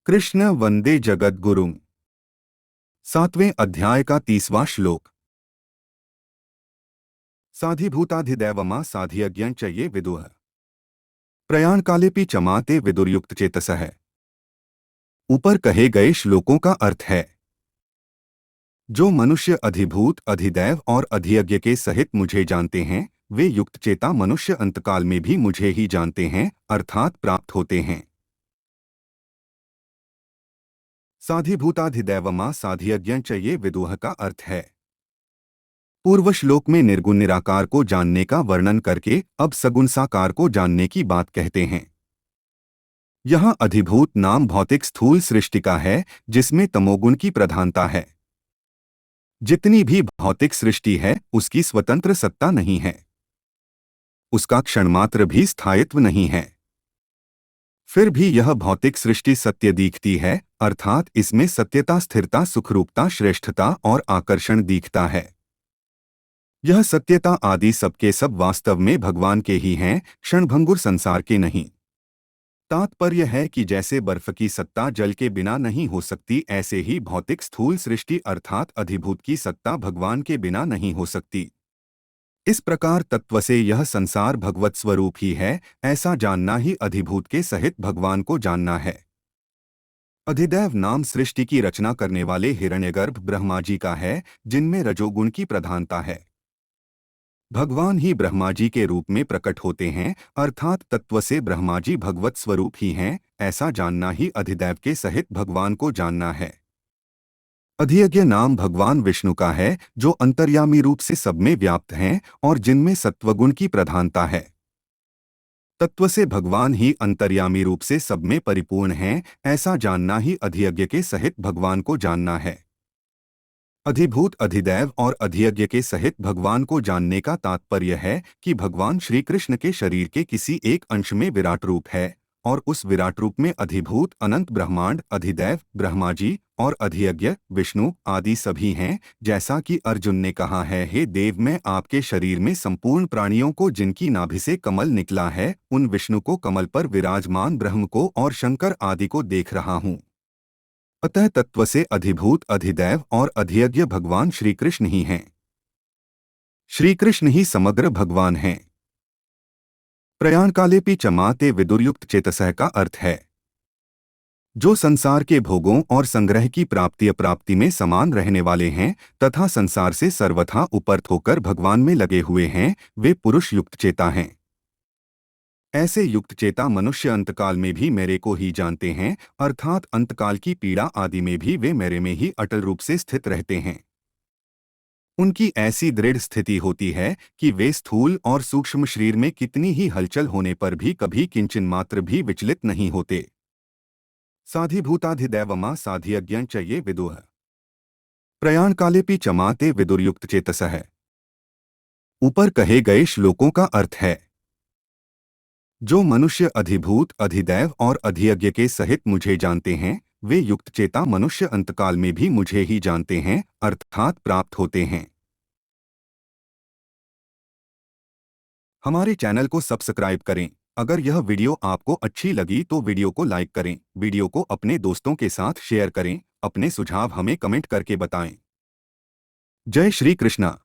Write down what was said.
कृष्ण वंदे जगद्गुरुम्। 7वें अध्याय का 30वां श्लोक। साधिभूताधिदैवमा साधियज्ञं च ये विदुः प्रयाण कालेपि चमाते विदुर्युक्त चेतसः। ऊपर कहे गए श्लोकों का अर्थ है, जो मनुष्य अधिभूत अधिदैव और अधियज्ञ के सहित मुझे जानते हैं, वे युक्त चेता मनुष्य अंतकाल में भी मुझे ही जानते हैं, अर्थात प्राप्त होते हैं। साधिभूताधिदैवमा साधियज्ञं च ये विदुः का अर्थ है, पूर्व श्लोक में निर्गुण निराकार को जानने का वर्णन करके अब सगुण साकार को जानने की बात कहते हैं। यहाँ अधिभूत नाम भौतिक स्थूल सृष्टि का है, जिसमें तमोगुण की प्रधानता है। जितनी भी भौतिक सृष्टि है, उसकी स्वतंत्र सत्ता नहीं है, उसका क्षणमात्र भी स्थायित्व नहीं है। फिर भी यह भौतिक सृष्टि सत्य दिखती है, अर्थात इसमें सत्यता, स्थिरता, सुखरूपता, श्रेष्ठता और आकर्षण दिखता है। यह सत्यता आदि सबके सब वास्तव में भगवान के ही हैं, क्षणभंगुर संसार के नहीं। तात्पर्य है कि जैसे बर्फ की सत्ता जल के बिना नहीं हो सकती, ऐसे ही भौतिक स्थूल सृष्टि अर्थात अधिभूत की सत्ता भगवान के बिना नहीं हो सकती। इस प्रकार तत्व से यह संसार भगवत स्वरूप ही है, ऐसा जानना ही अधिभूत के सहित भगवान को जानना है। अधिदैव नाम सृष्टि की रचना करने वाले हिरण्यगर्भ ब्रह्मा जी का है, जिनमें रजोगुण की प्रधानता है। भगवान ही ब्रह्मा जी के रूप में प्रकट होते हैं, अर्थात तत्व से ब्रह्मा जी भगवत स्वरूप ही हैं, ऐसा जानना ही अधिदैव के सहित भगवान को जानना है। अधियज्ञ नाम भगवान विष्णु का है, जो अंतर्यामी रूप से सब में व्याप्त हैं और जिनमें सत्वगुण की प्रधानता है। तत्व से भगवान ही अंतर्यामी रूप से सब में परिपूर्ण हैं, ऐसा जानना ही अधियज्ञ के सहित भगवान को जानना है। अधिभूत अधिदैव और अधियज्ञ के सहित भगवान को जानने का तात्पर्य है कि भगवान श्री कृष्ण के शरीर के किसी एक अंश में विराट रूप है और उस विराट रूप में अधिभूत अनंत ब्रह्मांड अधिदैव ब्रह्मा जी और अधियज्ञ विष्णु आदि सभी हैं। जैसा कि अर्जुन ने कहा है, हे देव, मैं आपके शरीर में संपूर्ण प्राणियों को, जिनकी नाभि से कमल निकला है, उन विष्णु को, कमल पर विराजमान ब्रह्म को और शंकर आदि को देख रहा हूँ। अतः तत्व से अधिभूत अधिदैव और अधियज्ञ भगवान श्री कृष्ण ही हैं। श्री कृष्ण ही समग्र भगवान हैं। प्रयाण कालेपि चमाते विदुर्युक्त चेतसः का अर्थ है, जो संसार के भोगों और संग्रह की प्राप्ति अप्राप्ति में समान रहने वाले हैं तथा संसार से सर्वथा उपरत होकर भगवान में लगे हुए हैं, वे पुरुष युक्त चेता हैं। ऐसे युक्त चेता मनुष्य अंतकाल में भी मेरे को ही जानते हैं, अर्थात अंतकाल की पीड़ा आदि में भी वे मेरे में ही अटल रूप से स्थित रहते हैं। उनकी ऐसी दृढ़ स्थिति होती है कि वे स्थूल और सूक्ष्म शरीर में कितनी ही हलचल होने पर भी कभी किंचन मात्र भी विचलित नहीं होते। साधिभूताधिदैवमा साधियज्ञं च ये विदुः प्रयाण कालेपि चमाते विदुर्युक्त चेतसः। ऊपर कहे गए श्लोकों का अर्थ है, जो मनुष्य अधिभूत अधिदैव और अधियज्ञ के सहित मुझे जानते हैं, वे युक्त चेता मनुष्य अंतकाल में भी मुझे ही जानते हैं, अर्थात प्राप्त होते हैं। हमारे चैनल को सब्सक्राइब करें। अगर यह वीडियो आपको अच्छी लगी तो वीडियो को लाइक करें, वीडियो को अपने दोस्तों के साथ शेयर करें, अपने सुझाव हमें कमेंट करके बताएं। जय श्री कृष्णा।